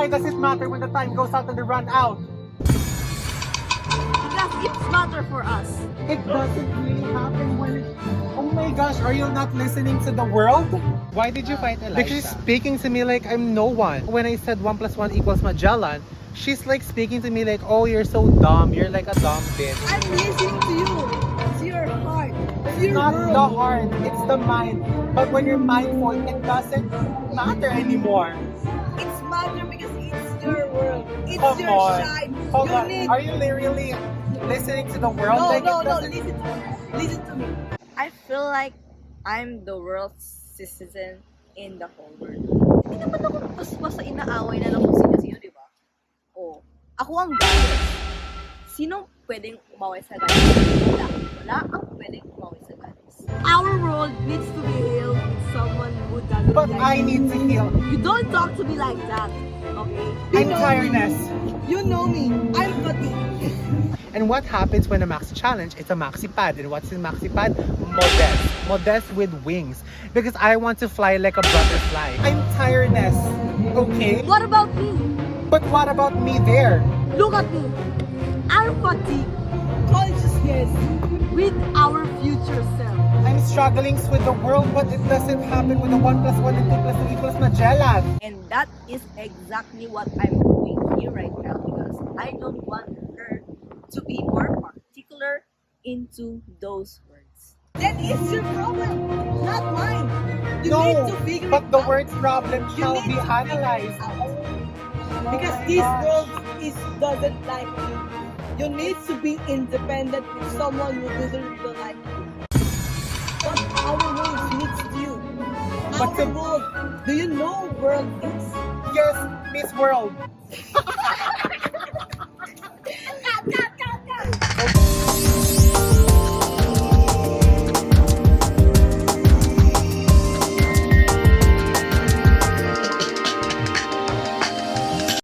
why does it matter when the time goes out and they run out? Because it's matter for us. It doesn't really happen when it... Oh my gosh, are you not listening to the world? Why did you fight Eliza? Because she's speaking to me like I'm no one. When I said 1 + 1 = Magellan, she's like speaking to me like, oh, you're so dumb. You're like a dumb bitch. I'm listening to you. It's your heart. It's It's your not world. the heart, it's the mind. But when you're mindful, it doesn't matter anymore. It's matter because it's your world. It's Come your on. shine. Hold You on. need... Are you literally listening to the world? No, Like, no, it no. doesn't- Listen to me. Listen to me. I feel like I'm the world's citizen in the whole world. Hindi naman ako basta inaaway na lang kung sino-sino, di ba? Oh, ako ang goddess. Sino pwedeng umaway sa goddess? Wala. Wala ang pwedeng umaway sa goddess. Our world needs to be healed with someone who doesn't But like I you. need to heal. You don't talk to me like that, okay? I'm tiredness. You know me. I'm fatigue. And what happens when a maxi challenge? It's a maxi pad. And what's in maxi pad? Modest. Modest with wings. Because I want to fly like a butterfly. I'm tiredness. Okay? What about me? But what about me there? Look at me. I'm fatigue. Consciousness with our future self. I'm struggling with the world, but it doesn't happen with the 1 + 1 and 2 + 2 = Magellan. And that is exactly what I'm doing here right now because I don't want her to be more particular into those words. That is your problem, not mine. You No, need to figure but it the out. word problem You shall need be to figure it analyzed. out. Oh Because my this gosh. world doesn't like you. You need to be independent with someone who doesn't really like you. But our world needs you. But Our the- world. Do you know world is? Yes, Miss World.